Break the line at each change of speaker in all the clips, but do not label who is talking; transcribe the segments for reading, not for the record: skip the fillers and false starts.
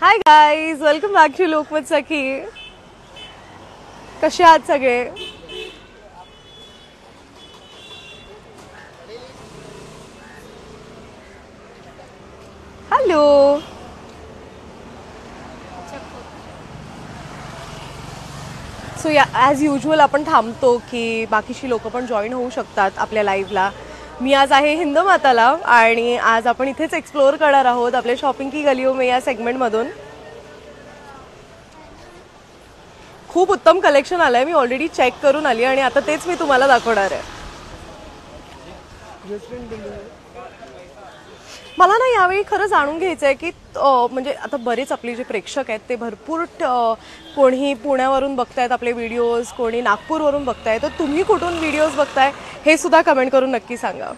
High guys, welcome back to Lokmat Sakhi. कसे आहात सगळे? Hello. So yeah as usual आपण थांबतो की बाकीची लोक पण जॉईन होऊ शकतात आपल्या लाईव्हला. मी आज आहे हिंदमाताला आणि आज आपण इथेच एक्सप्लोअर करणार आहोत आपल्या शॉपिंग की गलियों में या सेगमेंटमधून. खूप उत्तम कलेक्शन आलं आहे. मी ऑलरेडी चेक करून आली आणि आता तेच मी तुम्हाला दाखवणार आहे. मला ना यावेळी खरं जाणून घ्यायचं आहे की म्हणजे आता बरेच आपले जे प्रेक्षक आहेत ते भरपूर कोणी पुण्यावरून बघतायत आपले व्हिडिओज, कोणी नागपूरवरून बघताय. तर तुम्ही कुठून व्हिडिओज बघताय हे सुद्धा कमेंट करून नक्की सांगा.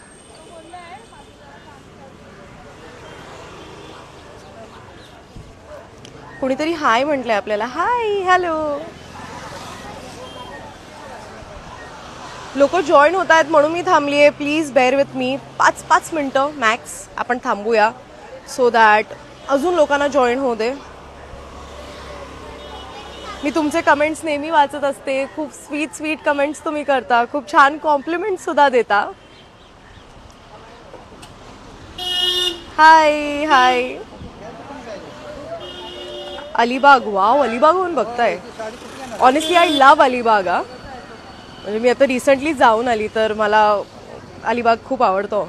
कोणीतरी हाय म्हटलंय आपल्याला. हाय, हॅलो. लोक जॉईन होत आहेत म्हणून मी थांबली आहे. Please bare with me. 5 मिनटं मॅक्स आपण थांबूया सो दॅट अजून लोकांना जॉईन होऊ दे. मी तुमचे कमेंट्स नेहमी वाचत असते. खूप स्वीट कमेंट्स तुम्ही करता. खूप छान कॉम्प्लिमेंट्स सुद्धा देता. हाय हाय. अलिबाग. वाव, अलिबागहून बघताय. Honestly I love Alibag. म्हणजे मी आता रिसेंटली जाऊन आली तर मला अलिबाग खूप आवडतो.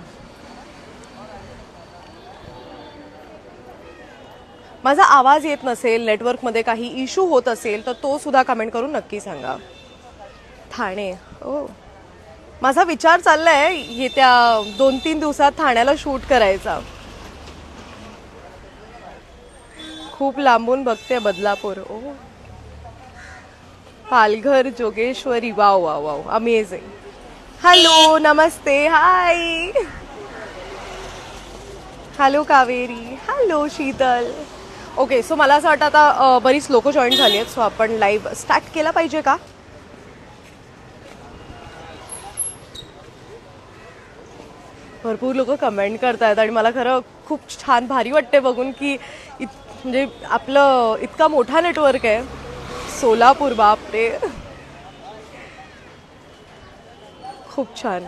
माझा आवाज येत नसेल, नेटवर्कमध्ये काही इश्यू होत असेल तर तो सुद्धा कमेंट करून नक्की सांगा. ठाणे. ओ, माझा विचार चाललाय येत्या 2-3 दिवसात ठाण्याला शूट करायचा. खूप लांबून बघते Badlapur. Oh, Palghar, Jogeshwari. Wow wow wow, amazing. Hello, नमस्ते. Hi. Hello Kaveri. Hello Sheetal. Okay, so मला असं वाटतं आता बरीच लोक जॉईन झाली आहेत. सो आपण लाईव्ह स्टार्ट केला पाहिजे का? भरपूर लोक कमेंट करतायत आणि मला खरं खूप छान भारी वाटते बघून की म्हणजे आपलं इतका मोठा नेटवर्क आहे. सोलापूर, बापरे, खूप छान.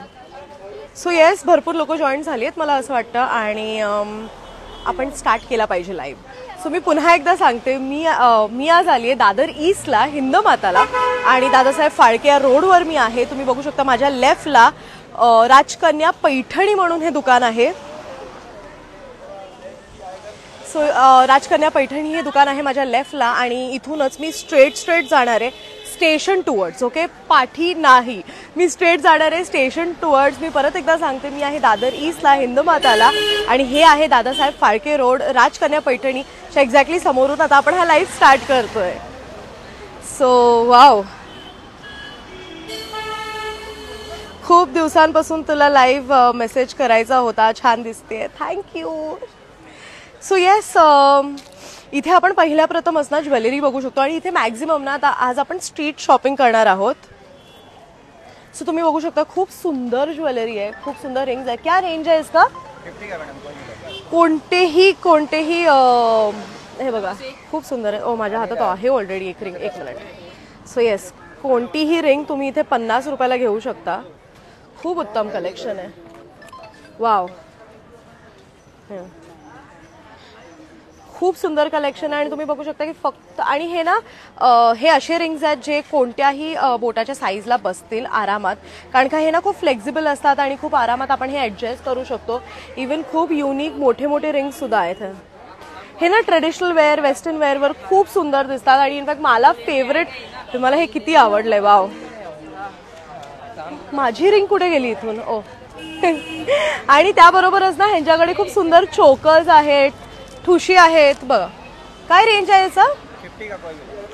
सो येस, भरपूर लोक जॉईन झाली आहेत मला असं वाटतं आणि आपण स्टार्ट केला पाहिजे लाईव्ह. सो मी पुन्हा एकदा सांगते, मी आज आली आहे दादर ईस्टला हिंदमाताला आणि दादासाहेब फाळके या रोडवर मी आहे. तुम्ही बघू शकता माझ्या लेफ्टला राजकन्या पैठणी म्हणून हे दुकान आहे. सो राजकन्या पैठणी हे दुकान आहे माझ्या लेफ्टला आणि इथूनच मी स्ट्रेट जाणार आहे स्टेशन टुवर्ड्स. ओके, पाठी नाही, मी स्ट्रेट जाणार आहे स्टेशन टुवर्ड्स. मी परत एकदा सांगते, मी आहे दादर ईस्टला हिंदमाताला आणि हे आहे दादासाहेब फाळके रोड, राजकन्या पैठणीच्या एक्झॅक्टली समोरून आता आपण हा लाईव्ह स्टार्ट करतोय. सो वाव, खूप दिवसांपासून तुला लाईव्ह मेसेज करायचा होता. छान दिसते, थँक्यू. सो येस, इथे आपण पहिल्या प्रथमच ना ज्वेलरी बघू शकतो आणि इथे मॅक्झिमम ना आता आज आपण स्ट्रीट शॉपिंग करणार आहोत. सो तुम्ही बघू शकता खूप सुंदर ज्वेलरी आहे, खूप सुंदर रिंग्स आहे. क्या रेंज आहे इसका? 50 कोणतेही हे बघा खूप सुंदर आहे. ओ, माझ्या हातात आहे ऑलरेडी एक रिंग. 1 मिनिट. सो येस, कोणतीही रिंग तुम्ही इथे 50 रुपयाला घेऊ शकता. खूप उत्तम कलेक्शन आहे. वाव, खूप सुंदर कलेक्शन आहे आणि तुम्ही बघू शकता की फक्त आणि हे ना हे असे रिंग्स आहेत जे कोणत्याही बोटाच्या साईजला बसतील आरामात, कारण का हे ना खूप फ्लेक्झिबल असतात आणि खूप आरामात आपण हे ॲडजस्ट करू शकतो. इवन खूप युनिक मोठे रिंग्स सुद्धा आहेत. हे ना ट्रेडिशनल वेअर, वेस्टर्न वेअरवर खूप सुंदर दिसतात आणि इनफॅक्ट मला फेवरेट, तुम्हाला हे किती आवडलंय. वाव, माझी रिंग कुठे गेली इथून? ओ आणि त्याबरोबरच ना ह्यांच्याकडे खूप सुंदर चोकर्स आहेत, ठुशी आहेत. बघा काय रेंज आहे याचा?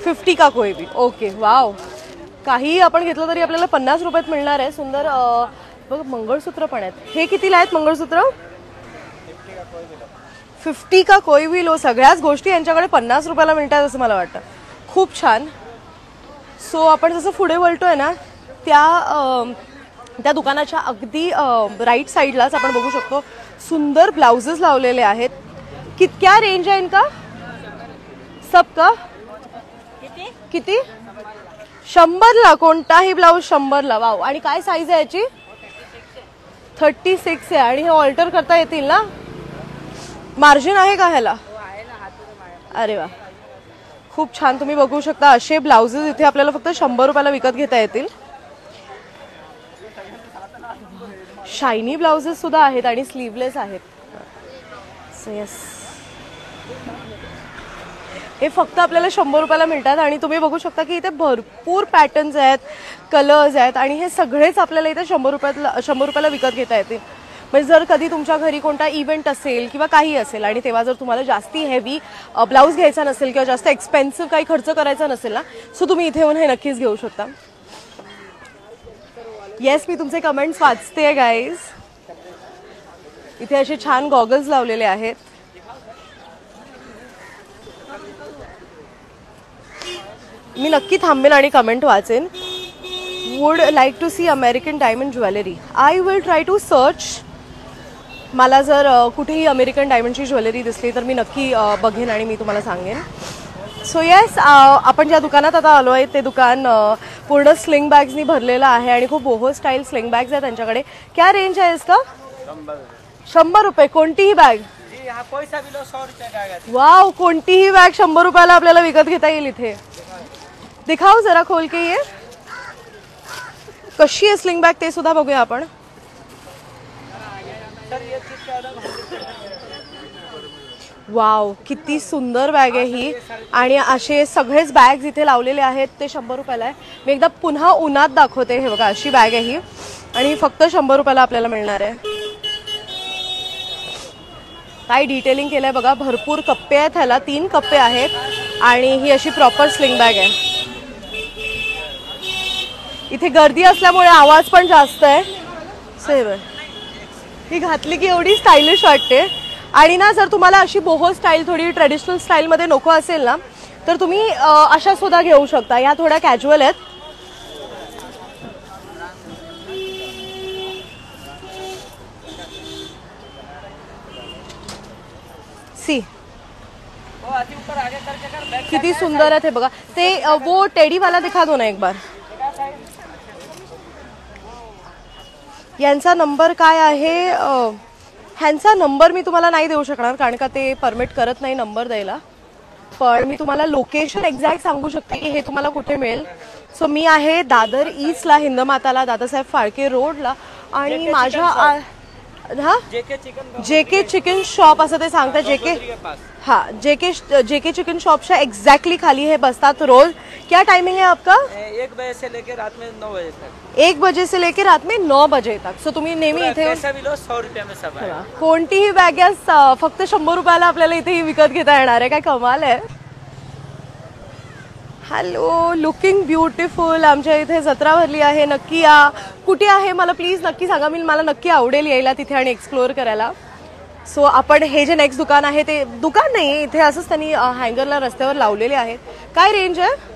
50 का कोई भी. ओके, वाव, काही आपण घेतलं तरी आपल्याला 50 रुपयात मिळणार आहे. सुंदर बघ, मंगळसूत्र पण आहेत. हे कितीला आहेत मंगळसूत्र? 50 का कोई भी लो. सगळ्याच गोष्टी यांच्याकडे 50 रुपयाला मिळतात असं मला वाटतं. खूप छान. सो आपण जसं पुढे वळतोय ना त्या दुकानाच्या अगदी राईट साईडलाच आपण बघू शकतो सुंदर ब्लाउजेस लावलेले आहेत. क्या रेंज है इनका? सब का किती 100ला कोणताही ब्लाऊज 100ला वाव आणि काय साईज आहे याची 36 आहे आणि हे ऑल्टर करता येतील ना मार्जिन आहे का ह्याला अरे वा खूप छान तुम्ही बघू शकता असे ब्लाउजेस इथे आपल्याला फक्त 100 रुपयाला विकत घेता येतील शायनी ब्लाउजेस सुद्धा आहेत आणि स्लीवलेस आहेत सो यस हे फक्त आपल्याला 100 रुपयाला मिळतात आणि तुम्ही बघू शकता की इथे भरपूर पॅटर्न्स आहेत कलर्स आहेत आणि हे सगळेच आपल्याला इथे 100 रुपयाला विकत घेता येतील म्हणजे जर कधी तुमच्या घरी कोणता इव्हेंट असेल किंवा काही असेल आणि तेव्हा जर तुम्हाला जास्ती हेवी ब्लाऊज घ्यायचा नसेल किंवा जास्त एक्सपेन्सिव्ह काही खर्च करायचा नसेल ना सो तुम्ही इथे येऊन हे नक्कीच घेऊ शकता येस मी तुमचे कमेंट्स वाचते गाईज इथे असे छान गॉगल्स लावलेले आहेत मी नक्की थांबेन आणि कमेंट वाचेन would like to see American diamond jewellery I will try to search मला जर कुठेही अमेरिकन डायमंडची ज्वेलरी दिसली तर मी नक्की बघेन आणि मी तुम्हाला सांगेन सो येस आपण ज्या दुकानात आता आलो आहे ते दुकान पूर्ण स्लिंग बॅग्सनी भरलेलं आहे आणि खूप बोहो स्टाईल स्लिंग बॅग्स आहेत त्यांच्याकडे क्या रेंज आहे इसका 100 रुपये कोणतीही बॅग वाव कोणतीही बॅग 100 रुपयाला आपल्याला विकत घेता येईल इथे दिखाओ जरा खोल के ये कशी आहे स्लिंग बॅग ते सुद्धा बघूया आपण वाव किती सुंदर बॅग आहे ही आणि असे सगळेच बॅग्स इथे लावलेले आहेत ते 100 रुपयाला आहे मी एकदा पुन्हा उन्हात दाखवते हे बघा अशी बॅग आहे ही आणि फक्त 100 रुपयाला आपल्याला मिळणार आहे काय डिटेलिंग केलंय बघा भरपूर कप्पे आहेत ह्याला 3 कप्पे आहेत आणि ही अशी प्रॉपर स्लिंग बॅग आहे इथे गर्दी असल्यामुळे आवाज पण जास्त आहे सेवर ही घातली की एवढी स्टायलिश वाटते आणि ना जर तुम्हाला अशी बोहो स्टाईल थोडी ट्रेडिशनल स्टाईलमध्ये नको असेल ना तर तुम्ही अशा सुद्धा घेऊ शकता या थोड्या कॅज्युअल आहेत सी किती सुंदर आहे ते बघा ते वो टेडी वाला दिखा दो ना एक बार यांचा नंबर काय आहे ह्यांचा नंबर मी तुम्हाला नाही देऊ शकणार कारण का ते परमिट करत नाही नंबर द्यायला पण मी तुम्हाला लोकेशन एक्झॅक्ट सांगू शकते की हे तुम्हाला कुठे मिळेल सो मी आहे दादर ईस्टला हिंदमाताला दादासाहेब फाळके रोडला आणि माझ्या जेके चिकन शॉप असं ते सांगतात जेके चिकन शॉपच्या एक्झॅक्टली खाली हे बसतात रोज क्या टाइमिंग है आपका
1 बजे से लेकर रात में 9 बजे तक
1 बजे से लेकर रात में 9 बजे तक सो तुम्ही नेहमी इथे
100 रुपये में सब है
कोणतीही बॅग फक्त 100 रुपयाला आपल्याला इथे विकत घेता येणार आहे काय कमाल आहे हॅलो लुकिंग ब्युटिफुल आमच्या इथे जत्रा भरली आहे नक्की या कुठे आहे मला प्लीज नक्की सांगा मला नक्की आवडेल यायला तिथे आणि एक्सप्लोअर करायला सो आपण हे जे नेक्स्ट दुकान आहे ते दुकान नाही इथे असंच त्यांनी हँगरला रस्त्यावर लावलेले आहेत काय रेंज आहे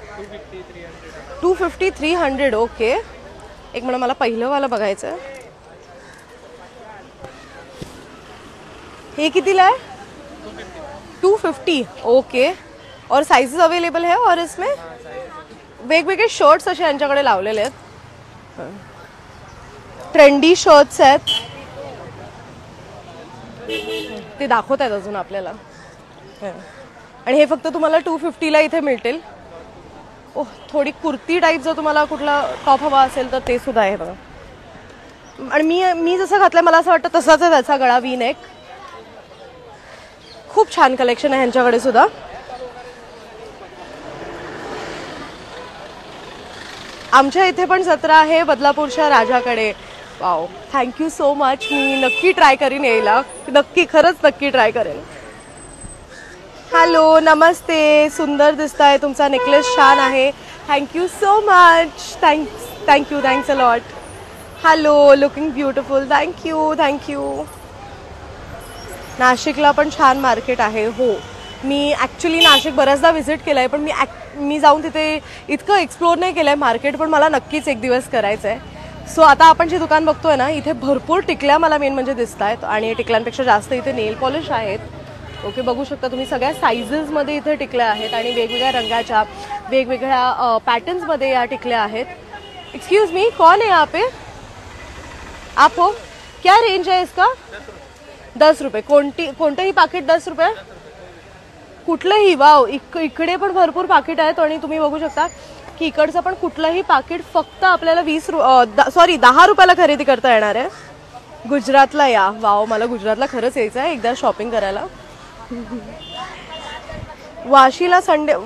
250 300 ओके एक मिनिट मला पहिलं वाला बघायचं हे कितीला आहे 250 ओके और साइजेस अवेलेबल है और इसमें वेगवेगळे शर्ट्स असे यांच्याकडे लावलेले आहेत ट्रेंडी शर्ट्स आहेत ते दाखवत आहेत अजून आपल्याला आणि हे फक्त तुम्हाला 250 ला इथे मिळतील ओह थोडी कुर्ती टाईप जर तुम्हाला कुठला टॉप हवा असेल तर ते सुद्धा आहे बघा आणि मी जसं घातलंय मला असं वाटतं तसाच आहे त्याचा गळा वी नेक खूप छान कलेक्शन आहे यांच्याकडे सुद्धा आमच्या इथे पण जत्रा आहे बदलापूरच्या राजाकडे वाव थँक्यू सो मच मी नक्की ट्राय करीन यायला नक्की खरंच नक्की ट्राय करेन हॅलो नमस्ते सुंदर दिसताय तुमचा नेकलेस छान आहे thank you so much thanks a lot hello looking beautiful thank you नाशिकला पण छान मार्केट आहे हो मी ॲक्च्युली नाशिक बऱ्याचदा व्हिजिट केलं आहे पण मी जाऊन तिथे इतकं एक्सप्लोर नाही केलं आहे मार्केट पण मला नक्कीच एक दिवस करायचं आहे सो आता आपण जे दुकान बघतोय ना इथे भरपूर टिकल्या मला मेन म्हणजे दिसत आहेत आणि टिकल्यांपेक्षा जास्त इथे नेल पॉलिश आहेत ओके, बघू शकता तुम्ही सगळ्या साइजेस मध्ये इथे टिकल्या आहेत आणि वेगवेगळ्या रंगाच्या वेगवेगळ्या पॅटर्न्स मध्ये या टिकल्या आहेत. एक्सक्यूज मी, कौन है यहाँ पे? आप हो? क्या रेंज है इसका? 10 रुपये. कोणतेही पाकिट 10 रुपये? कुठलंही? वाव, इकडे पण भरपूर पाकिट आहेत आणि तुम्ही बघू शकता की इकडचं पण कुठलंही पाकिट फक्त आपल्याला 10 रुपयाला खरेदी करता येणार आहे. गुजरातला या. वाव, मला गुजरातला खरंच यायचं आहे एकदा शॉपिंग करायला. वाशीला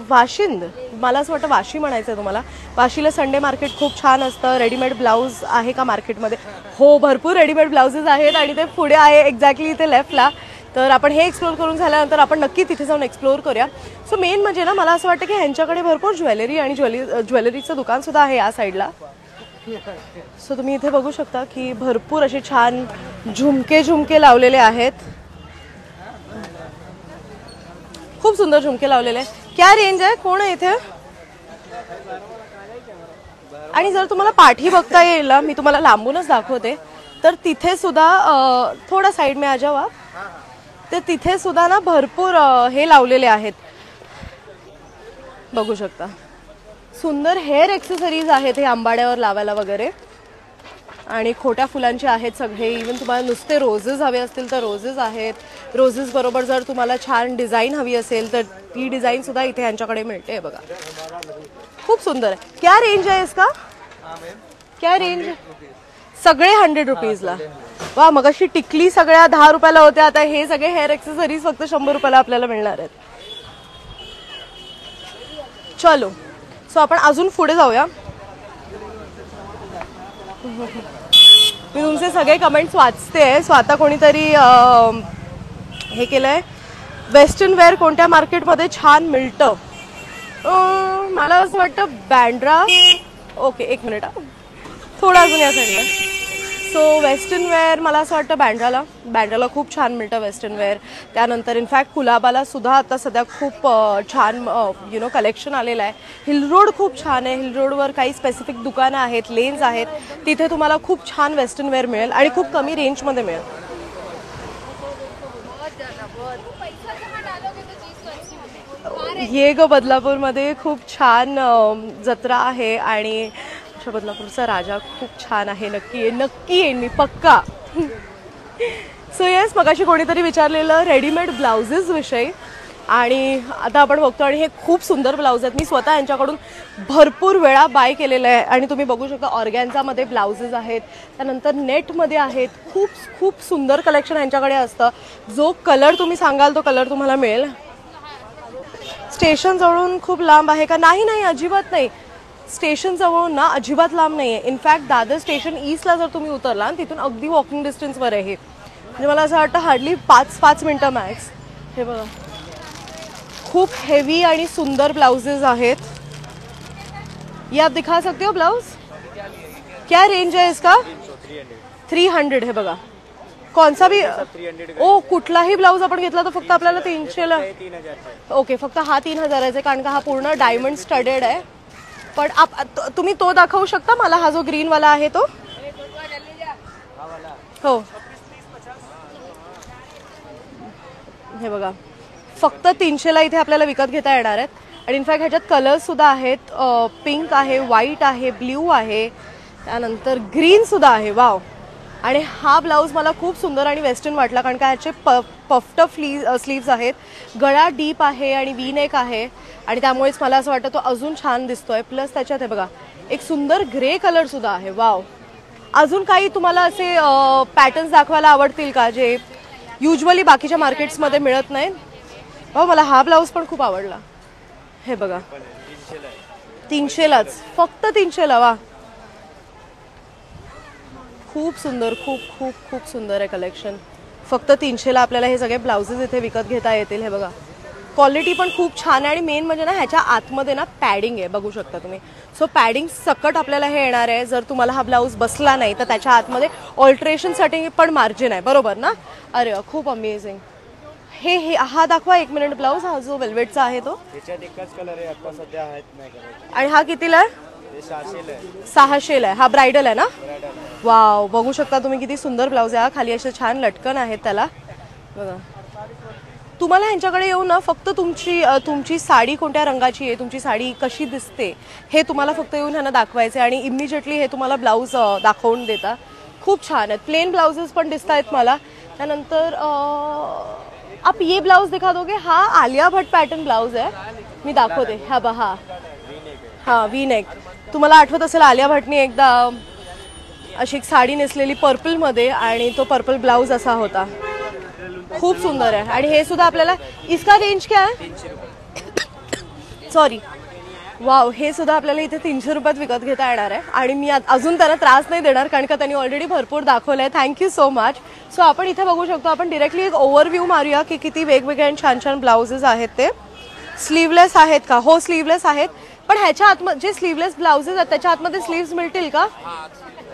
वाशिंद, मला असं वाटतं वाशी म्हणायचं तुम्हाला. वाशीला संडे मार्केट खूप छान असतं. रेडीमेड ब्लाऊज आहे का मार्केटमध्ये? हो, भरपूर रेडीमेड ब्लाउजेस आहेत आणि ते पुढे आहे एक्झॅक्टली इथे लेफ्टला. तर आपण हे एक्सप्लोर करून झाल्यानंतर आपण नक्की तिथे जाऊन एक्सप्लोर करूया. सो मेन म्हणजे ना, मला असं वाटतं की ह्यांच्याकडे भरपूर ज्वेलरी आणि ज्वेलरीचं दुकान सुद्धा आहे या साईडला. सो तुम्ही इथे बघू शकता की भरपूर असे छान झुमके लावलेले आहेत. खूप सुंदर झुमके लावलेले आहे. क्या रेंज आहे? कोण आहे इथे? आणि जर तुम्हाला पाठी बघता येईल ना, मी तुम्हाला लांबूनच दाखवते, तर तिथे सुद्धा थोडा साइड में आ जाओ आप. तर तिथे सुद्धा ना भरपूर हे लावलेले आहेत. बघू शकता सुंदर हेअर एक्सेसरीज आहेत हे आंबाड्यावर लावायला वगैरे. आणि खोट्या फुलांचे आहेत सगळे. इवन तुम्हाला नुसते रोजेस हवे असतील तर रोजेस आहेत. रोजेस बरोबर जर तुम्हाला छान डिझाईन हवी असेल तर ती डिझाईन सुद्धा इथे यांच्याकडे मिळते. बघा, खूप सुंदर आहे. क्या रेंज आहे इसका? क्या रेंज? सगळे 100 रुपीजला. वा, मग अशी टिकली सगळ्या 10 रुपयाला होत्या, आता हे सगळे हेअर एक्सेसरीज फक्त 100 रुपयाला आपल्याला मिळणार आहेत. चलो, सो आपण अजून पुढे जाऊया. मी तुमचे सगळे कमेंट्स वाचते. स्वतः कोणीतरी हे केलंय, वेस्टर्न वेअर कोणत्या मार्केटमध्ये छान मिळतं? मला असं वाटतं बँड्रा. ओके, एक मिनिट, थोडं अजून या साईडला. सो वेस्टर्न वेअर मला असं वाटतं बँड्राला खूप छान मिळतं वेस्टर्न वेअर. त्यानंतर इनफॅक्ट कुलाबाला सुद्धा आता सध्या खूप छान कलेक्शन आलेलं आहे. हिल रोड खूप छान आहे. हिल रोडवर काही स्पेसिफिक दुकानं आहेत, लेन्स आहेत, तिथे तुम्हाला खूप छान वेस्टर्न वेअर मिळेल आणि खूप कमी रेंजमध्ये मिळेल. ये ग बदलापूरमध्ये खूप छान जत्रा आहे आणि बदलापूरचा राजा खूप छान आहे. नक्की येईन मी, पक्का. सो येस, मगाशी कोणीतरी विचारलेलं रेडीमेड ब्लाउजेस विषयी आणि आता आपण बघतो आणि हे खूप सुंदर ब्लाउज आहेत. मी स्वतः यांच्याकडून भरपूर वेळा बाय केलेलं आहे आणि तुम्ही बघू शकता ऑर्गॅन्झामध्ये ब्लाउजेस आहेत, त्यानंतर नेटमध्ये आहेत. खूप सुंदर कलेक्शन यांच्याकडे असतं. जो कलर तुम्ही सांगाल तो कलर तुम्हाला मिळेल. स्टेशन जवळून खूप लांब आहे का? नाही, अजिबात नाही. स्टेशन जवळून ना अजिबात लांब नाहीये. इनफॅक्ट दादर स्टेशन ईस्टला जर तुम्ही उतरला तिथून अगदी वॉकिंग डिस्टन्सवर आहे. म्हणजे मला असं वाटतं हार्डली 5 मिनिटं मॅक्स. हे बघा, खूप हेवी आणि सुंदर ब्लाउजेस आहेत. ये आप दिखा सकते हो ब्लाउज? क्या रेंज है इसका? 300. हे बघा, कौन सा भी कुठलाही ब्लाउज आपण घेतला तर फक्त आपल्याला 300ला. ओके, फक्त हा 3000 आहे कारण का हा पूर्ण डायमंड स्टडेड आहे. पण तुम्ही तो दाखवू शकता मला, हा जो ग्रीन वाला आहे तो? हो, हे बघा, फक्त 300ला इथे आपल्याला विकत घेता येणार आहेत. आणि इनफॅक्ट ह्याच्यात कलर्स सुद्धा आहेत. पिंक आहे, व्हाईट आहे, ब्ल्यू आहे, त्यानंतर ग्रीन सुद्धा आहे. वाव. आणि हा ब्लाऊज मला खूप सुंदर आणि वेस्टर्न वाटला कारण का ह्याचे पफ्ट स्लीव्स आहेत, गळा डीप आहे आणि वी नेक आहे आणि त्यामुळेच मला असं वाटतं तो अजून छान दिसतोय. प्लस त्याच्यात हे बघा एक सुंदर ग्रे कलर सुद्धा आहे. वाव. अजून काही तुम्हाला असे पॅटर्न्स दाखवायला आवडतील का जे युजली बाकीच्या मार्केट्समध्ये मिळत नाहीत? हो, मला हा ब्लाऊज पण खूप आवडला. हे बघा, 300लाच, फक्त 300ला. वा, खूप सुंदर, खूप सुंदर आहे कलेक्शन. फक्त 300ला आपल्याला हे सगळे ब्लाउजेस इथे विकत घेता येतील. हे बघा, क्वालिटी पण खूप छान आहे आणि मेन म्हणजे ना ह्याच्या आतमध्ये ना पॅडिंग आहे, बघू शकता तुम्ही. सो पॅडिंग सकट आपल्याला हे येणार आहे. जर तुम्हाला हा ब्लाऊज बसला नाही तर त्याच्या आतमध्ये ऑल्टरेशनसाठी पण मार्जिन आहे, बरोबर ना? अरे खूप अमेझिंग. हे हा दाखवा 1 मिनिट ब्लाऊज. हा जो वेल्वेटचा आहे तो, आणि हा कितीला आहे? 600ला आहे. हा ब्रायडल आहे ना? वाव, बघू शकता तुम्ही किती सुंदर ब्लाऊज आहे. खाली असे छान लटकन आहेत त्याला, बघा. तुम्हाला ह्यांच्याकडे येऊन ना फक्त तुमची साडी कोणत्या रंगाची आहे, तुमची साडी कशी दिसते हे तुम्हाला फक्त येऊन ह्यांना दाखवायचे आणि इमिजिएटली हे तुम्हाला ब्लाऊज दाखवून देतात. खूप छान आहेत. प्लेन ब्लाउजेस पण दिसत आहेत मला. त्यानंतर आप ये ब्लाउज दिखा दोगे. हा आलिया भट्ट पॅटर्न ब्लाउज आहे, मी दाखवते. हा बहा, हा वी नेक. तुम्हाला आठवत असेल आलिया भट्टनी एकदा अशी एक साडी नेसलेली पर्पलमध्ये आणि तो पर्पल ब्लाउज असा होता. खूप सुंदर आहे. आणि हे सुद्धा आपल्याला, इसका रेंज क्या आहे, सॉरी, वाव, हे सुद्धा आपल्याला इथे 300 रुपयात विकत घेता येणार आहे. आणि मी अजून त्यांना त्रास नाही देणार कारण का त्यांनी ऑलरेडी भरपूर दाखवलं आहे. Thank you so much. सो आपण इथे बघू शकतो. आपण डिरेक्टली एक ओव्हरव्ह्यू मारूया की किती वेगवेगळे आणि छान छान ब्लाउजेस आहेत. ते स्लीवलेस आहेत का? हो, स्लीवलेस आहेत. पण ह्याच्या आतमध्ये जे स्लीवलेस ब्लाउजेस आहेत त्याच्या आतमध्ये स्लीव्स मिळतील का?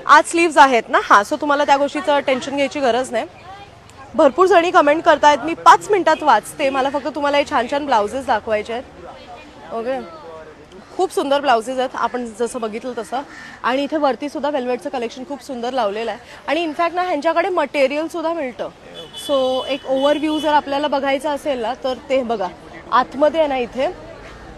आज स्लीव्स आहेत ना. हां, सो तुम्हाला त्या गोष्टीचं टेन्शन घ्यायची गरज नाही. भरपूर जणी कमेंट करतायत, मी 5 मिनिटात वाचते. मला फक्त तुम्हाला हे छान छान ब्लाउजेस दाखवायचे आहेत. ओके, खूप सुंदर ब्लाउजेस आहेत आपण जसं बघितलं तसं. आणि इथे वरती सुद्धा वेल्वेटचं कलेक्शन खूप सुंदर लावलेलं आहे. आणि इनफॅक्ट ना ह्यांच्याकडे मटेरियल सुद्धा मिळतं. सो एक ओव्हरव्ह्यू जर आपल्याला बघायचा असेल ना तर ते बघा आतमध्ये आहे ना.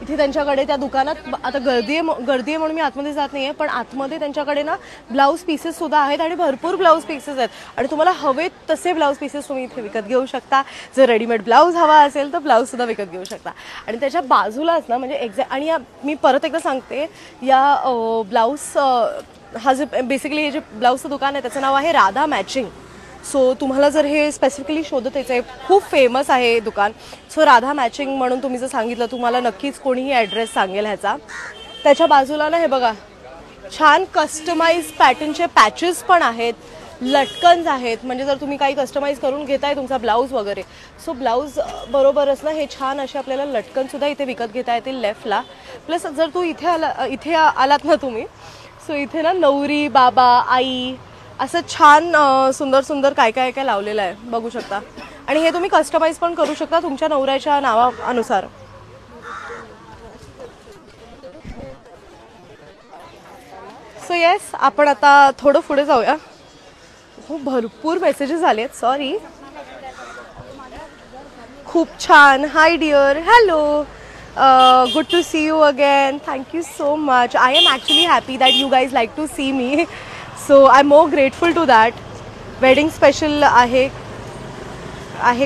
इथे त्यांच्याकडे त्या दुकानात आता गर्दी आहे म्हणून मी आतमध्ये जात नाही आहे, पण आतमध्ये त्यांच्याकडे ना ब्लाऊज पीसेस सुद्धा आहेत आणि भरपूर ब्लाऊज पीसेस आहेत. आणि तुम्हाला हवेत तसे ब्लाऊज पीसेस तुम्ही इथे विकत घेऊ शकता. जर रेडीमेड ब्लाऊज हवा असेल तर ब्लाऊज सुद्धा विकत घेऊ शकता. आणि त्याच्या बाजूलाच ना म्हणजे एक्झॅक्ट, आणि मी परत एकदा सांगते, या ब्लाऊज हा जे बेसिकली हे जे ब्लाऊजचं दुकान आहे त्याचं नाव आहे राधा मॅचिंग. सो तुम्हाला जर हे स्पेसिफिकली शोधत यायचं, खूप फेमस आहे हे दुकान. सो राधा मॅचिंग म्हणून तुम्ही जर सांगितलं तुम्हाला नक्कीच कोणीही ॲड्रेस सांगेल ह्याचा. त्याच्या बाजूला ना हे बघा छान कस्टमाइज पॅटर्नचे पॅचेस पण आहेत, लटकन्स आहेत. म्हणजे जर तुम्ही काही कस्टमाइज करून घेताय तुमचा ब्लाऊज वगैरे, सो ब्लाऊज बरोबरच ना हे छान असे आपल्याला लटकनसुद्धा इथे विकत घेता येतील लेफ्टला. प्लस जर तू इथे आलात ना तुम्ही, सो इथे ना नवरी, बाबा, आई असं छान सुंदर सुंदर काय काय काय लावलेलं आहे बघू शकता. आणि हे तुम्ही कस्टमाइज पण करू शकता तुमच्या नवऱ्याच्या नावानुसार. सो येस, आपण आता थोडं पुढे जाऊया. खूप भरपूर मेसेजेस आले आहेत, सॉरी. खूप छान. Hi dear, hello, good to see you again. Thank you so much. I am actually happy that you guys like to see me. So I am more grateful to that. Wedding special आहे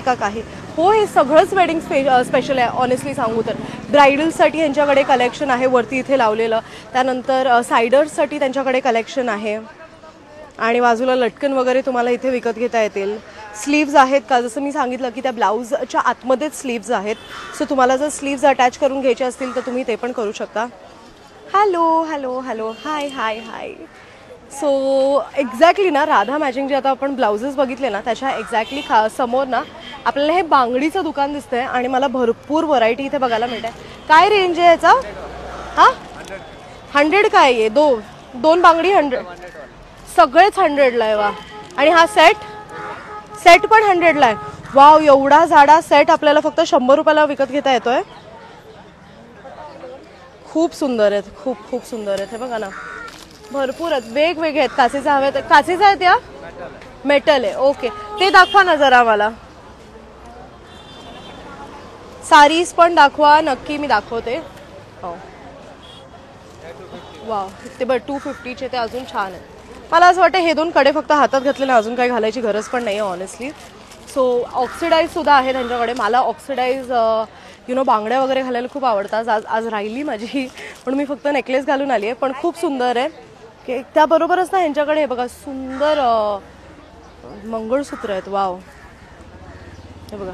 का काही? हो, हे सगळंच wedding special आहे honestly सांगू तर. ब्रायडलसाठी यांच्याकडे कलेक्शन आहे वरती इथे लावलेलं. त्यानंतर सायडर्ससाठी त्यांच्याकडे कलेक्शन आहे. आणि बाजूला लटकन वगैरे तुम्हाला इथे विकत घेता येतील. स्लीव्ज आहेत का? जसं मी सांगितलं की त्या ब्लाऊजच्या आतमध्येच स्लीव्ज आहेत. सो तुम्हाला जर स्लीव्ज अटॅच करून घ्यायचे असतील तर तुम्ही ते पण करू शकता. हॅलो हॅलो हॅलो, हाय हाय हाय. सो एक्झॅक्टली ना राधा मॅचिंग जे आता आपण ब्लाउजेस बघितले ना त्याच्या एक्झॅक्टली समोर ना आपल्याला हे बांगडीचं दुकान दिसतंय. आणि मला भरपूर व्हरायटी इथे बघायला मिळते. काय रेंज आहे याचा? हां, 100 काय आहे? दोन बांगडी 100, सगळेच 100ला आहे. वा. आणि हा सेट पण 100ला आहे. वाव, एवढा जाडा सेट आपल्याला फक्त 100 रुपयाला विकत घेता येतोय. खूप सुंदर आहेत, खूप खूप सुंदर आहेत. हे बघा ना, भरपूर आहेत, वेगवेगळे आहेत. काचेचे हवे आहेत? काचेचे आहेत या? मेटल आहे. ओके, ते दाखवा ना जरा मला. सारीज पण दाखवा नक्की, मी दाखवते. हो, वा, ते 250चे ते अजून छान आहेत. मला असं वाटतं हे दोन कडे फक्त हातात घातले ना, अजून काही घालायची गरज पण नाही आहे ऑनेस्टली. सो ऑक्सिडाईजसुद्धा आहे त्यांच्याकडे. मला ऑक्सिडाईज बांगड्या वगैरे घालायला खूप आवडतात. आज राहिली माझी म्हणून मी फक्त नेकलेस घालून आली आहे, पण खूप सुंदर आहे. की त्याबरोबरच ना ह्यांच्याकडे हे बघा सुंदर मंगळसूत्र आहेत. वाव, हे बघा.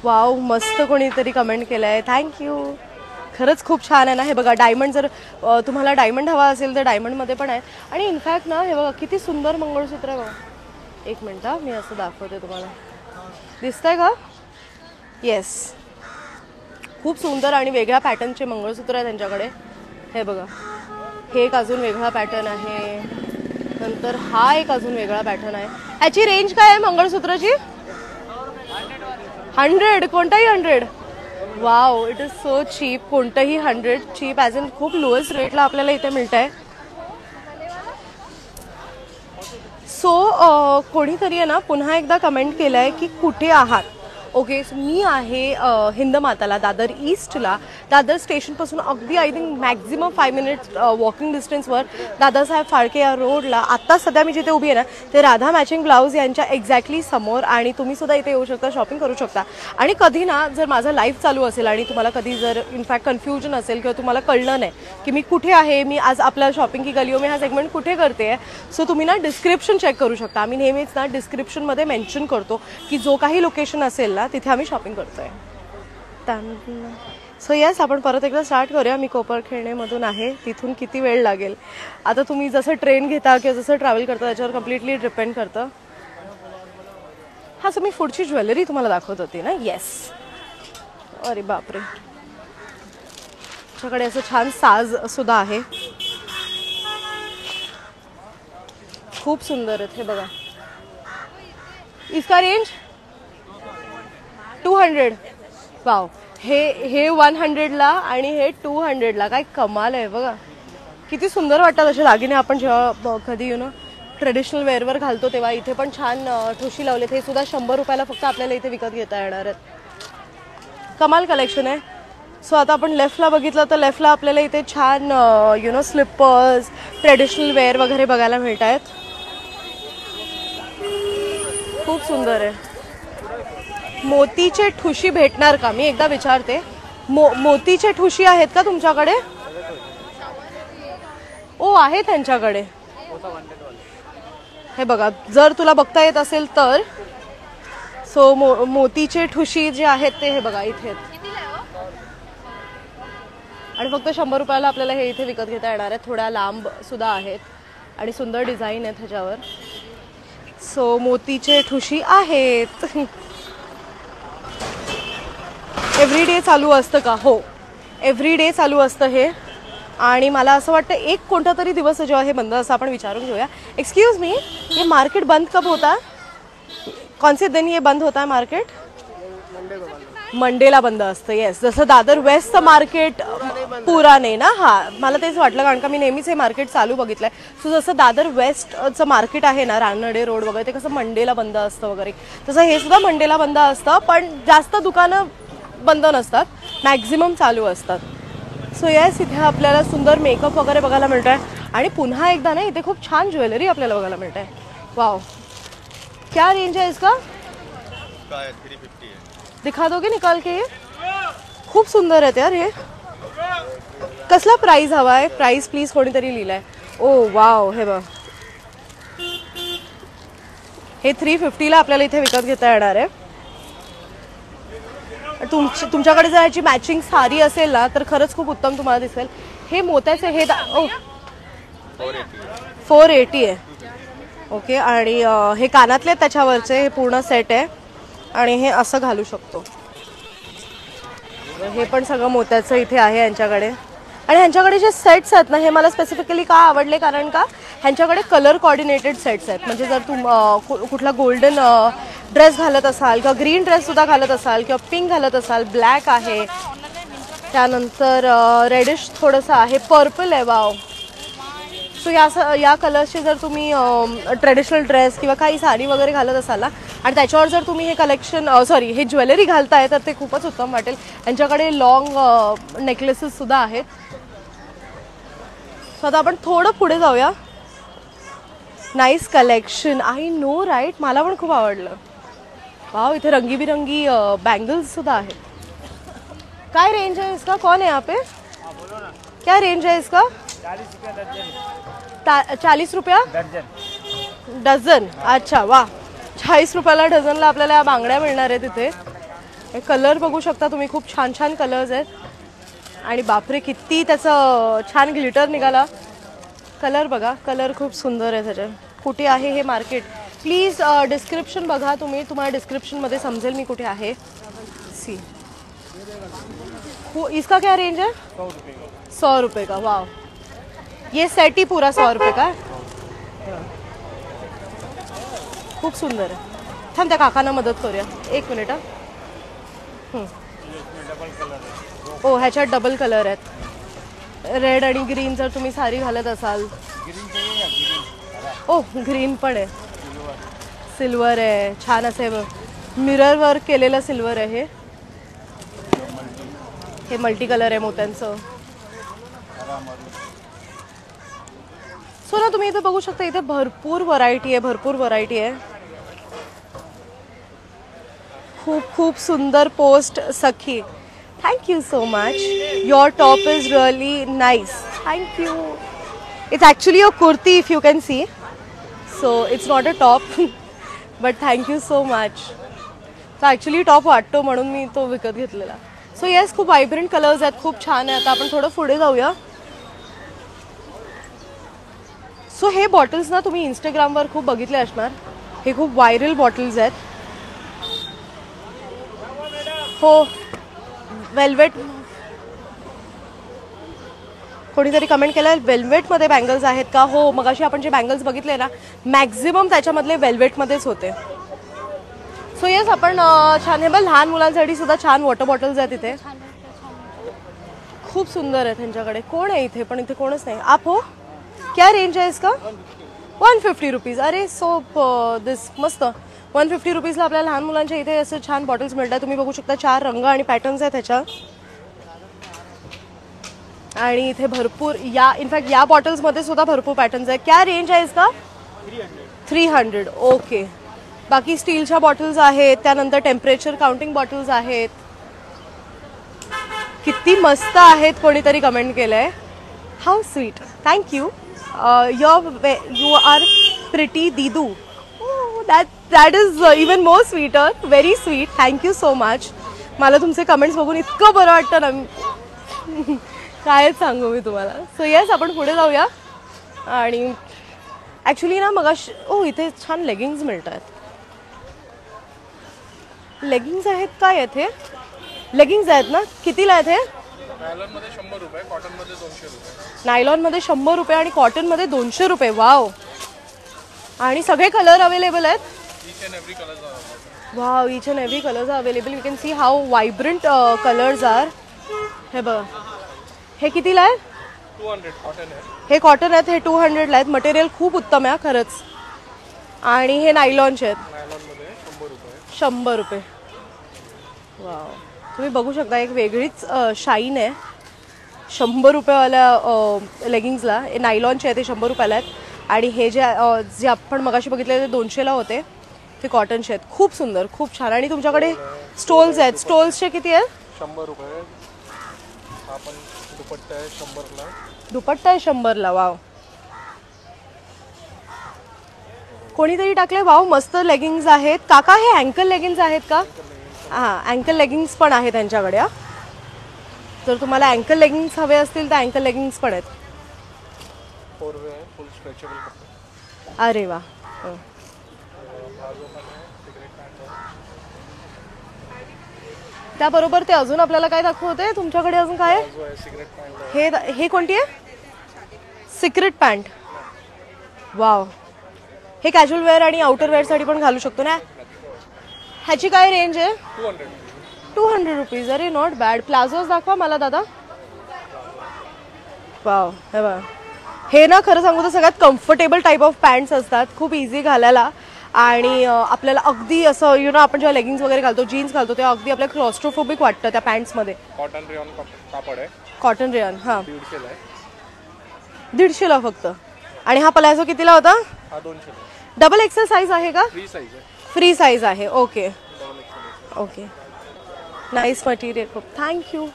वाव, मस्त कोणीतरी कमेंट केलं आहे, थँक्यू. खरंच खूप छान आहे ना. हे बघा, डायमंड, जर तुम्हाला डायमंड हवा असेल तर डायमंडमध्ये पण आहे. आणि इनफॅक्ट ना हे बघा किती सुंदर मंगळसूत्र आहे बघा. एक मिनिट हा, मी असं दाखवते तुम्हाला. दिसतंय का? येस, खूप सुंदर आणि वेगळ्या पॅटर्नचे मंगळसूत्र आहे त्यांच्याकडे. हे बघा, हे एक अजून वेगळा पॅटर्न आहे. नंतर हा एक अजून वेगळा पॅटर्न आहे. ह्याची रेंज काय आहे मंगळसूत्राची? 100. कोणताही 100? Wow, it is so cheap. कोणतंही 100 चीप ॲज इन खूप लोएस्ट रेटला आपल्याला इथे मिळत आहे. सो कोणीतरी आहे ना पुन्हा एकदा कमेंट केलं आहे की कुठे आहात. ओके, मी आहे हिंदमाताला, दादर ईस्टला. दादर स्टेशनपासून अगदी I think maximum 5 minutes walking डिस्टन्सवर दादासाहेब फाळके या रोडला. आत्ता सध्या मी जिथे उभी आहे ना ते राधा मॅचिंग ब्लाऊज यांच्या एक्झॅक्टली समोर. आणि तुम्ही सुद्धा इथे येऊ शकता, शॉपिंग करू शकता. आणि कधी ना जर माझं लाईव्ह चालू असेल आणि तुम्हाला कधी जर इनफॅक्ट कन्फ्युजन असेल किंवा तुम्हाला कळलं नाही की मी कुठे आहे, मी आज आपला शॉपिंग की गलियो मी हा सेगमेंट कुठे करते आहे, सो तुम्ही ना डिस्क्रिप्शन चेक करू शकता. आम्ही नेहमीच ना डिस्क्रिप्शनमध्ये मेन्शन करतो की जो काही लोकेशन असेल ना तिथे आम्ही शॉपिंग करतोय. सो येस, आपण परत एकदा स्टार्ट करूया. मी कोपरखेरणेमधून आहे. तिथून किती वेळ लागेल आता तुम्ही जसं ट्रेन घेता किंवा जसं ट्रॅव्हल करता त्याच्यावर कम्प्लिटली डिपेंड करतं. हां, सो मी पुढची ज्वेलरी तुम्हाला दाखवत होती ना. येस, अरे बापरे, तुमच्याकडे असं छान साज सुद्धा आहे, खूप सुंदर आहेत हे बघा. इसका रेंज 200. वाव, हे 100ला आणि हे 200ला. काय कमाल आहे बघा, किती सुंदर वाटतात असे दागिने. आपण जेव्हा कधी ट्रेडिशनल वेअरवर घालतो तेव्हा इथे पण छान ठुशी लावलेत. हे सुद्धा 100 रुपयाला फक्त आपल्याला इथे विकत घेता येणार आहेत. कमाल कलेक्शन आहे. सो आता आपण लेफ्टला बघितलं तर लेफ्टला आपल्याला इथे छान स्लिपर्स, ट्रेडिशनल वेअर वगैरे बघायला मिळत आहेत. खूप सुंदर आहे. मोतीचे ठुशी भेटणार का, मी एकदा विचारते. मोतीचे ठुशी आहेत का तुमच्याकडे? ओ, आहे त्यांच्याकडे. हे बघा, जर तुला बघता येत असेल तर. सो मोतीचे ठुशी जे आहेत ते हे बघा इथे आहेत आणि फक्त 100 रुपयाला आपल्याला हे इथे विकत घेता येणार आहेत. थोड्या लांब सुद्धा आहेत आणि सुंदर डिझाईन आहेत ह्याच्यावर. सो मोतीचे ठुशी आहेत. एव्हरीडे चालू असतं का? हो, एव्हरीडे चालू असतं हे. आणि मला असं वाटतं एक कोणता तरी दिवस जेव्हा हे बंद असं आपण विचारून घेऊया. एक्सक्यूज मी, ये मार्केट बंद कब होता? कौन से दिन ये बंद होता है मार्केट? मंडेला बंद असतं. येस, जसं दादर वेस्टचं मार्केट पुरा नाही ना. हां, मला तेच वाटलं कारण का मी नेहमीच हे मार्केट चालू बघितलंय. सो जसं दादर वेस्टचं मार्केट आहे ना, रानडे रोड वगैरे, ते कसं मंडेला बंद असतं वगैरे, तसं हे सुद्धा मंडेला बंद असतं. पण जास्त दुकानं बंद नसतात, मॅक्झिमम चालू असतात. सो येस, इथे आपल्याला सुंदर मेकअप वगैरे बघायला मिळत आहे. आणि पुन्हा एकदा ना इथे खूप छान ज्वेलरी आपल्याला बघायला मिळत आहे. वाव, क्या रेंज है इसका?
350 है.
दिखा दोगे निकाल के? ये खूप सुंदर आहेत यार. हे कसला प्राइस हवा आहे? प्राइस प्लीज कोणीतरी लिहिलाय. ओ वाव, हे बघ, हे 350ला आपल्याला इथे विकत घेता येणार आहे. तुमच्याकडे जर याची मॅचिंग साडी असेल ना तर खरंच खूप उत्तम तुम्हाला दिसेल. हे मोत्याचे हे 480 आहे. ओके, आणि हे कानातले त्याच्यावरचे हे पूर्ण सेट आहे आणि हे असं घालू शकतो. हे पण सगळं मोत्याचं इथे आहे यांच्याकडे. आणि ह्यांच्याकडे जे सेट्स आहेत ना हे मला स्पेसिफिकली का आवडले कारण का ह्यांच्याकडे कलर कॉर्डिनेटेड सेट्स आहेत. म्हणजे जर कुठला गोल्डन ड्रेस घालत असाल किंवा ग्रीन ड्रेस सुद्धा घालत असाल किंवा पिंक घालत असाल, ब्लॅक आहे, त्यानंतर रेडिश थोडंसं आहे, पर्पल आहे. वाव. सो या कलर्सचे जर तुम्ही ट्रेडिशनल ड्रेस किंवा काही साडी वगैरे घालत असाल ना आणि त्याच्यावर जर तुम्ही हे कलेक्शन हे ज्वेलरी घालताय तर ते खूपच उत्तम वाटेल. यांच्याकडे लॉंग नेकलेसेस सुद्धा आहेत. सो आता आपण थोडं पुढे जाऊया. Nice collection, I know right, मला पण खूप आवडलं. वाव, इथे रंगीबिरंगी बँगल्स सुद्धा आहेत. काय रेंज है इसका? कौन है यहाँ पे? क्या रेंज है इसका? 40 रुपया डझन. अच्छा, वा, 40 रुपयाला डझनला आपल्याला या बांगड्या मिळणार आहेत इथे. हे कलर बघू शकता तुम्ही, खूप छान छान कलर्स आहेत. आणि बापरे, किती त्याचं छान ग्लिटर निघाला. कलर बघा, कलर खूप सुंदर आहे त्याचे. कुठे आहे हे मार्केट? प्लीज डिस्क्रिप्शन बघा तुम्ही, तुम्हाला डिस्क्रिप्शनमध्ये समजेल मी कुठे आहे. सी, इसका क्या रेंज है? 100 रुपये का. वाव, ये सेट ही पूरा 100 रुपये का. खूप सुंदर आहे. थांब, त्या काकांना मदत करूया. एक मिनिट. ओ, ह्याच्यात डबल कलर आहेत. रेड आणि ग्रीन जर तुम्ही साडी घालत असाल. ओ, ग्रीन पण आहे. सिल्वर आहे, छान असे मिरर वर्क केलेलं सिल्वर आहे. हे मल्टी कलर आहे मोत्यांचं. सो ना तुम्ही इथे बघू शकता, इथे भरपूर व्हरायटी आहे. खूप खूप सुंदर post Sakhi. Thank you so much. Your top is really nice. Thank you. It's actually a kurti if you can C. So it's not a top but thank you so much. तो ॲक्च्युली टॉप वाटतो म्हणून मी तो विकत घेतलेला. सो येस, खूप vibrant colours आहेत, खूप छान आहे. आता आपण थोडं पुढे जाऊया. सो हे बॉटल्स ना तुम्ही इंस्टाग्रामवर खूप बघितले असणार. हे खूप व्हायरल बॉटल्स आहेत. हो, वेल्वेट. कोणीतरी कमेंट केलं वेल्वेटमध्ये बँगल्स आहेत का. हो, मगाशी आपण जे बँगल्स बघितले ना, मॅक्झिमम त्याच्यामधले वेल्वेटमध्येच होते. सो येस, आपण छान. हे बघ, लहान मुलांसाठी सुद्धा छान वॉटर बॉटल्स आहेत इथे. खूप सुंदर आहे त्यांच्याकडे. कोण आहे इथे? पण इथे कोणच नाही. आप हो, क्या रेंज है इसका? 150 रुपीज. अरे सो दिस मस्त. 150 रुपीजला आपल्याला लहान मुलांच्या इथे असे छान बॉटल्स मिळतात. तुम्ही बघू शकता 4 रंग आणि पॅटर्न्स आहेत त्याच्या. आणि इथे भरपूर इनफॅक्ट या बॉटल्समध्ये सुद्धा भरपूर पॅटर्न्स आहेत. क्या रेंज आहे इसका? 300. ओके. बाकी स्टीलच्या बॉटल्स आहेत, त्यानंतर टेम्परेचर काउंटिंग बॉटल्स आहेत. किती मस्त आहेत. कोणीतरी कमेंट केलंय. How sweet. Thank you. You are pretty दीदू. That is even more sweeter. Very sweet. Thank you so much. मला तुमचे कमेंट्स बघून इतकं बरं वाटतं ना, कायच सांगू मी तुम्हाला. सो येस, आपण पुढे जाऊया. आणि ॲक्च्युली ना मग इथे छान लेगिंग्स मिळतात. लेगिंग्स आहेत का येथे? लेगिंग्स आहेत ना. कितीला आहेत हे?
नायलॉनमध्ये 100 रुपये, कॉटनमध्ये 200 रुपये.
नायलॉनमध्ये 100 रुपये आणि कॉटनमध्ये 200 रुपये. वाव. आणि सगळे कलर अवेलेबल आहेत.
Each and every colours are.
Wow, each and every colours are available. You can see how vibrant colours are. हे बघा, हे कितीला आहे?
200 कॉटन आहे.
हे कॉटन आहेत. हे 200ला आहेत. मटेरियल खूप उत्तम आहे खरंच. आणि हे नायलॉनचे आहेत.
नायलॉनमध्ये 100 रुपये.
100 रुपये. वाव. तुम्ही बघू शकता एक वेगळीच शाईन आहे 100 रुपयेवाल्या लेगिंग्सला. हे नायलॉनचे आहे, ते 100 रुपयाला आहेत. आणि हे जे आपण मगाशी बघितले ते 200ला होते, ते कॉटनचे आहेत. खूप सुंदर, खूप छान. आणि तुमच्याकडे स्टोल्स आहेत. स्टोल्सचे किती आहेत?
100 रुपये. हा पण दुपट्टा आहे 100ला.
दुपट्टा आहे 100ला. वाव. कोणीतरी टाकले. वाव, मस्त लेगिंग्स आहेत. काका, हे अँकल लेगिंग्स आहेत का? हां, अँकल लेगिंग्स पण आहे त्यांच्याकडे. जर तुम्हाला अँकल लेगिंग्स हवे असतील तर अँकल लेगिंग्स पण आहेत.
4 वे आहे, फुल स्ट्रेचेबल कपडे.
अरे वा. त्याबरोबर ते अजून आपल्याला काय दाखवते? तुमच्याकडे अजून काय आहे?
Cigarette pant.
हे कोणती आहे? Secret pant. वाव. हे कॅज्युअल वेअर आणि आउटर वेअरसाठी पण घालू शकतो ना. ह्याची काय रेंज आहे? 200 रुपीज. अरे नॉट बॅड. प्लाझोज दाखवा मला दादा. वाव. हे बघा, हे ना खरं सांगू तर सगळ्यात कम्फर्टेबल टाईप ऑफ पॅन्ट्स असतात. खूप इझी घालायला. आणि आपल्याला अगदी असं आपण जेव्हा लेगिंग्स वगैरे घालतो, जीन्स घालतो, तेव्हा अगदी आपल्याला क्लॉस्ट्रोफोबिक वाटतं त्या पॅन्ट्समध्ये.
कॉटन रेयॉन कापड आहे.
Cotton rayon. हां,
150ला आहे.
150ला फक्त. आणि हा प्लाझो कितीला होता?
हा 200.
डबल एक्सेल साईज आहे का?
फ्री साईज आहे.
फ्री साईज आहे. Okay
double XL.
Okay. Nice material. खूप थँक्यू.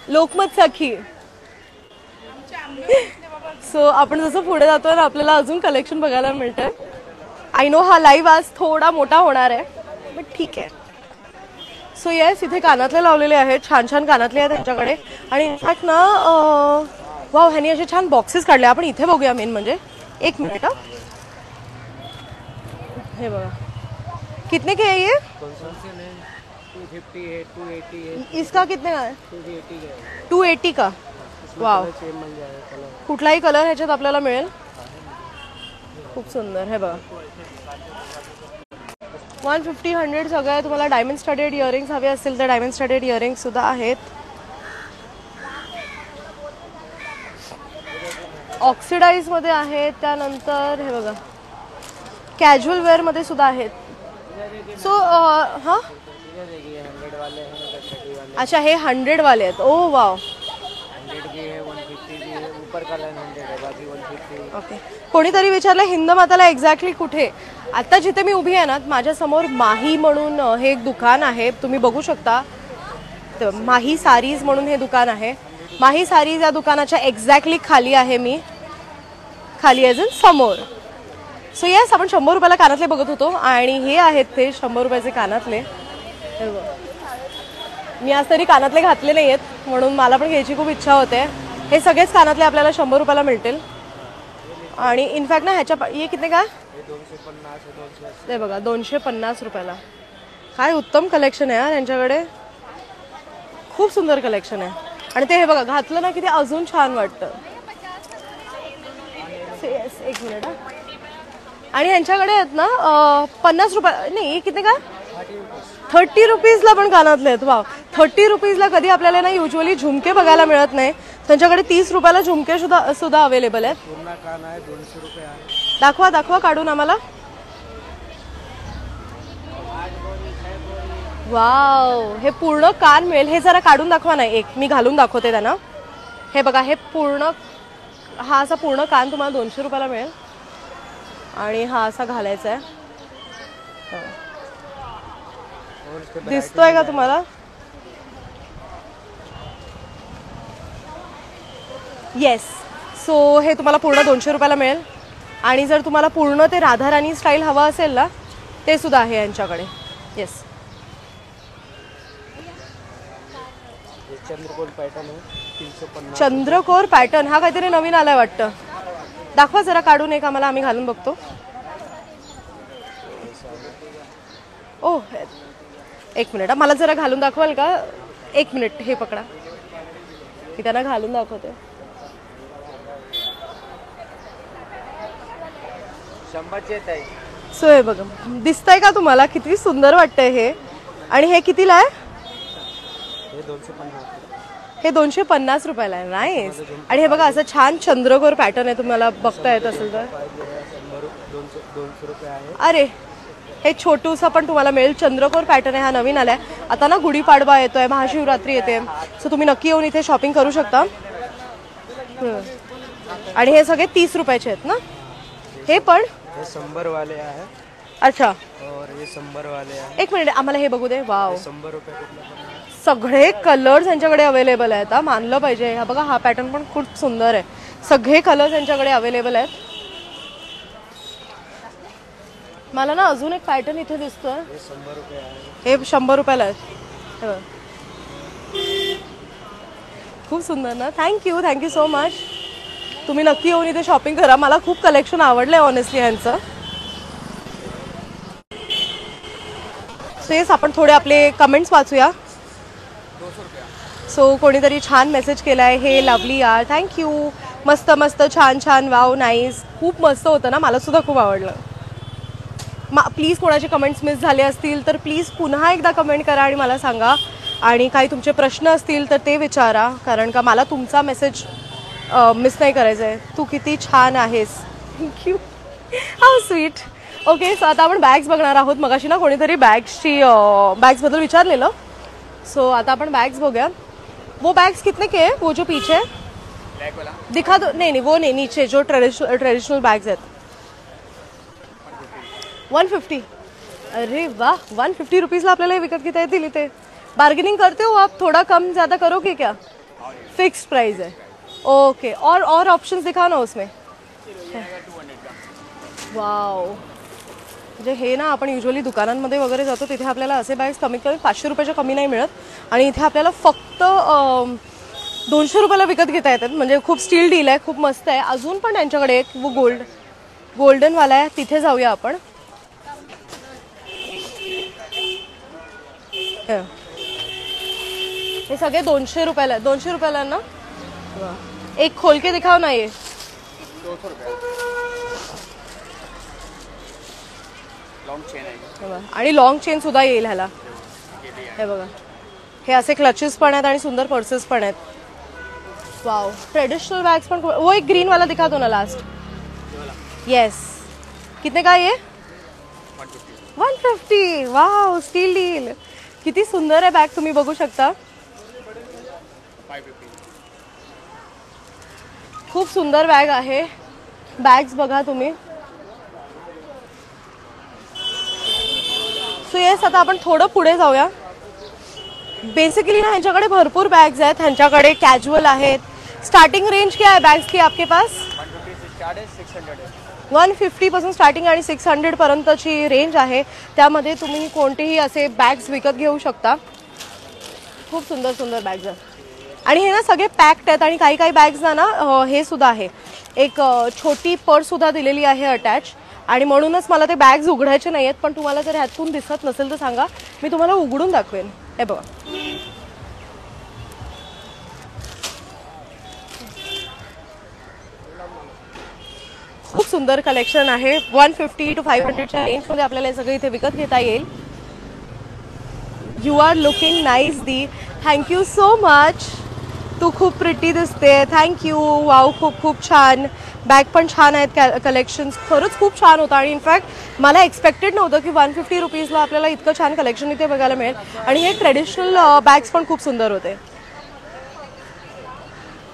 लोकमत सखी. सो आपण जसं पुढे जातोय ना, आपल्याला अजून कलेक्शन बघायला मिळतंय. आय नो हा लाईव्ह आज थोडा मोठा होणार आहे, बट ठीक आहे. सो येस, इथे कानातले लावलेले आहेत. छान छान कानातले आहेत त्यांच्याकडे. आणि इनफॅक्ट ना, वाव, ह्यानी असे छान बॉक्सेस काढले. आपण इथे बघूया. मेन म्हणजे एक मिनिट. हे बघा, कितने के है ये?
250 है, 280 है,
इसका कितने का है?
280 है.
280 का. वाव.
मिल जाएगा कलर.
कुठलाही कलर ह्याच्यात आपल्याला मिळेल. खूप सुंदर. हे बघा, 150, 100 सगळं. तुम्हाला डायमंड स्टडेड इयरिंग्स हवे असतील तर डायमंड स्टडेड इयरिंग्स सुद्धा आहेत. ऑक्सिडाईज मध्ये आहेत, त्यानंतर हे बघा कॅज्युअल वेअर मध्ये सुद्धा आहेत. सो हां
ये देखिए 100 वाले हैं, 30 वाले
अच्छा हे 100 वाले आहेत. ओ वाव.
100 भी है, 150 भी है. ऊपर का लाइन 100 है, बाकी 150.
ओके. कोणीतरी विचारलं हिंदमाताला एक्झॅक्टली कुठे. आता जिथे मी उभी आहे ना माझ्यासमोर माही म्हणून हे एक दुकान आहे, तुम्ही बघू शकता. तर माही सारीज म्हणून हे दुकान आहे. माही सारीज या दुकानाच्या एक्झॅक्टली खाली आहे मी, खाली ॲज इन समोर. सो येस, आपण 100 रुपयाला कानातले बघत होतो आणि हे आहेत ते 100 रुपयाचे कानातले. हे बघ. मी आज तरी कानातले घातले नाही आहेत म्हणून मला पण घ्यायची खूप इच्छा होते. हे सगळेच कानातले आपल्याला 100 रुपयाला मिळतील. आणि इनफॅक्ट ना ह्याच्या हे किती काय
250
ते बघा 250 रुपयाला. काय उत्तम कलेक्शन आहे यार यांच्याकडे, खूप सुंदर कलेक्शन आहे. आणि ते हे बघा घातलं ना की ते अजून छान वाटतं. येस, एक मिनिट हा. आणि यांच्याकडे आहेत ना 50 रुपये नाही किती काय 30 रुपीजला पण कानातले आहेत. वा, 30 रुपीजला कधी आपल्याला ना युजली झुमके बघायला मिळत नाही. त्यांच्याकडे 30 रुपयाला झुमके सुद्धा अवेलेबल आहेत.
पूर्ण कान आहे 200 रुपये आहे.
दाखवा दाखवा काढून आम्हाला. वाव, हे पूर्ण कान मिळेल. हे जरा काढून दाखवा ना, एक मी घालून दाखवते त्यांना. हे बघा, हे पूर्ण हा असा पूर्ण कान तुम्हाला 200 रुपयाला मिळेल. आणि हा असा घालायचा आहे. दिसतोय का तुम्हाला? येस. सो हे तुम्हाला पूर्ण 200 रुपयाला मिळेल. आणि जर तुम्हाला पूर्ण ते राधाराणी स्टाईल हवा असेल ना ते सुद्धा आहे यांच्याकडे. येस.
चंद्रकोर पॅटर्न आहे 350.
चंद्रकोर पॅटर्न हा काहीतरी नवीन आलाय वाटतं. दाखवा जरा काढून एक आम्हाला, आम्ही घालून बघतो. ओ एक मिनिट, मला जरा घालून दाखवाल का? एक मिनिट, हे पकडा, मी त्यांना घालून दाखवते.
100चे आहेत आहे.
सो हे बघा, दिसतंय का तुम्हाला किती सुंदर वाटतंय हे? आणि हे कितीला आहे?
हे 250.
हे 250 रुपयाला आहे. नाईस. आणि हे बघा असं छान चंद्रकोर पॅटर्न आहे, तुम्हाला बघता येत असेल तर.
200 रुपये आहे.
अरे हे छोटूसा पण तुम्हाला मिळेल. चंद्रकोर पॅटर्न आहे, हा नवीन आलाय. आता ना गुढीपाडवा येतोय, महाशिवरात्री येते, सो तुम्ही नक्की येऊन इथे शॉपिंग करू शकता. आणि हे सगळे 30 रुपयाचे आहेत ना? हे पण
हे 100 वाले आहे.
अच्छा,
और हे 100 वाले आहे.
एक मिनिट आम्हाला हे बघू दे. वाव,
100 रुपये कुठलं पण आहे.
सगळे कलर्स यांच्याकडे अवेलेबल आहेत. हा मानलं पाहिजे. हा बघा, हा पॅटर्न पण खूप सुंदर आहे. सगळे कलर्स यांच्याकडे अवेलेबल आहेत. मला ना अजून एक पॅटर्न इथे दिसतोय.
हे 100 रुपये आहे.
हे 100 रुपयाला आहे. हे बघ. खूप सुंदर ना. Thank you, thank you so much. तुम्ही नक्की येऊन इथे शॉपिंग करा. मला खूप कलेक्शन आवडलंय ऑनेस्टली ह्यांचं. सो येस, आपण थोडे आपले कमेंट्स वाचूया. सो कोणीतरी छान मेसेज केलाय, हे लवली यार, थँक्यू, मस्त मस्त, छान छान, वाव, नाईस, खूप मस्त होतं ना, मला सुद्धा खूप आवडलं. प्लीज कोणाचे कमेंट्स मिस झाले असतील तर प्लीज पुन्हा एकदा कमेंट करा आणि मला सांगा. आणि काही तुमचे प्रश्न असतील तर ते विचारा, कारण का मला तुमचा मेसेज मिस नाही करायचा आहे. तू किती छान आहेस. Thank you, how sweet. Okay, so आता आपण बॅग्स बघणार आहोत. मगाशी ना कोणीतरी बॅग्सबद्दल विचारलेलं. सो आता आपण बॅग्स बघूया. वो बैग्स कितने के हैं? वो जो पीछे है
ब्लैक वाला
दिखा दो. नहीं नहीं, वो नहीं, नीचे जो ट्रेडिशनल बैग्स हैं 150. अरे वाह, 150 रुपीजला आपल्याला हे विकत घेता येतील इथे. बार्गेनिंग करते हो आप? थोड़ा कम ज़्यादा करोगे क्या? फिक्स प्राइस है. ओके, और ऑप्शंस दिखाओ ना उसमें. वाव, म्हणजे हे ना आपण युजली दुकानांमध्ये वगैरे जातो तिथे आपल्याला असे बॅग्स कमीत कमी 500 रुपयाच्या कमी नाही मिळत. आणि इथे आपल्याला फक्त 200 रुपयाला विकत घेता येतात. म्हणजे खूप स्टील डील आहे, खूप मस्त आहे. अजून पण त्यांच्याकडे एक वो गोल्डनवाला आहे, तिथे जाऊया आपण. हे सगळे 200 रुपयाला आहे. 200 रुपयाला ना. एक खोल के दिखाओ ना. ये
200 रुपये लॉन्ग चेन आहे.
आणि लॉंग चेन सुद्धा येईल ह्याला. हे बघा, हे असे क्लचेस पण आहेत आणि सुंदर पर्सेस पण आहेत. वाओ, ट्रेडिशनल बैग्स पण वो एक ग्रीन वाला दिखा दो ना लास्ट. येस. कितने का ये? 150. Wow, steal deal. किती सुंदर आहे बॅग, तुम्ही बघू शकता.
550.
खूप सुंदर बॅग आहे. बॅग्स बघा तुम्ही. सो येस, आता आपण थोडं पुढे जाऊया. बेसिकली ना ह्यांच्याकडे भरपूर बॅग्स आहेत. ह्यांच्याकडे कॅज्युअल आहेत. स्टार्टिंग रेंज क्या है बैग्स की आपके पास?
150 से स्टार्ट है, 600 है.
150 पासून स्टार्टिंग आणि 600 पर्यंतची रेंज आहे. त्यामध्ये तुम्ही कोणतेही असे बॅग्स विकत घेऊ शकता. खूप सुंदर सुंदर बॅग्स आहेत आणि हे ना सगळे पॅक्ड आहेत. आणि काही काही बॅग्सना ना हे सुद्धा आहे, एक छोटी पर्स सुद्धा दिलेली आहे अटॅच. आणि म्हणूनच मला ते बॅग्स उघडायचे नाही आहेत. पण तुम्हाला जर ह्यातून दिसत नसेल तर सांगा, मी तुम्हाला उघडून दाखवेन. हे बघा, खूप सुंदर कलेक्शन आहे. 150 to 500च्या रेंजमध्ये आपल्याला हे सगळं इथे विकत घेता येईल. यू आर लुकिंग नाईस दी. Thank you so much. तू खूप प्रिटी दिसते. थँक्यू. वाव, खूप खूप छान. बॅग पण छान आहेत. कलेक्शन्स खरंच खूप छान होतं. आणि इनफॅक्ट मला एक्सपेक्टेड नव्हतं की 150 रुपीजला आपल्याला इतकं छान कलेक्शन इथे बघायला मिळेल. आणि हे ट्रेडिशनल बॅग्स पण खूप सुंदर होते.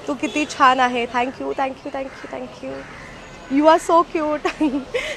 तू किती छान आहे. Thank you thank you thank you thank you. You are so cute.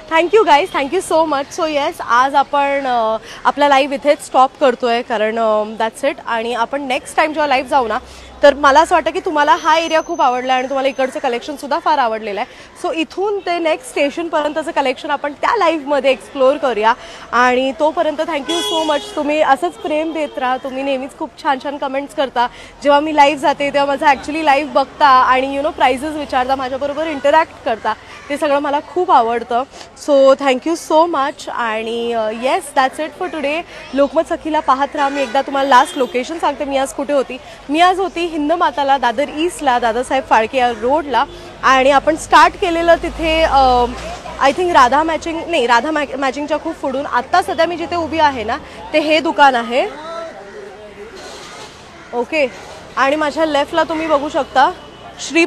Thank you guys, thank you so much. So yes, आज आपण आपला लाईव्ह इथेच स्टॉप करतोय कारण दॅट्स इट. आणि आपण नेक्स्ट टाइम जेव्हा लाईव्ह जाऊ ना, तर मला असं वाटतं की तुम्हाला हा एरिया खूप आवडला आणि तुम्हाला इकडचं कलेक्शनसुद्धा फार आवडलेलं आहे. सो इथून ते नेक्स्ट स्टेशनपर्यंतचं कलेक्शन आपण त्या लाईव्हमध्ये एक्सप्लोअर करूया. आणि तोपर्यंत थँक्यू सो मच. तुम्ही असंच प्रेम देत राहा. तुम्ही नेहमीच खूप छान छान कमेंट्स करता. जेव्हा मी लाईव्ह जाते तेव्हा माझं ॲक्च्युली लाईव्ह बघता आणि प्राइजेस विचारता, माझ्याबरोबर इंटरॅक्ट करता. ते सगळं मला खूप आवडतं. So thank you so much. आणि yes, that's it for today. Lokmat सखीला पाहत राहा. मी एकदा तुम्हाला लास्ट लोकेशन सांगते. मी आज कुठे होती. मी आज होती हिंदमाताला, दादर ईस्टला, दादासाहेब फाळके रोडला. आणि आपण स्टार्ट केलेलं तिथे आय थिंक राधा मॅचिंगच्या खूप पुढून. आत्ता सध्या मी जिथे उभी आहे ना, ते हे दुकान आहे. ओके. आणि माझ्या लेफ्टला तुम्ही बघू शकता श्री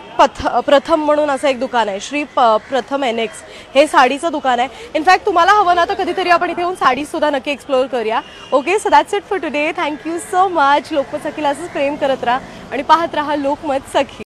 प्रथम म्हणून असं एक दुकान आहे. श्री प्रथम NX हे साडीचं दुकान आहे. इनफॅक्ट तुम्हाला हवं ना तर कधीतरी आपण इथे येऊन साडीसुद्धा नक्की एक्सप्लोअर करूया. Okay, so that's it for today. Thank you so much. Lokmat सखीला असंच प्रेम करत राहा आणि पाहत राहा लोकमत सखी.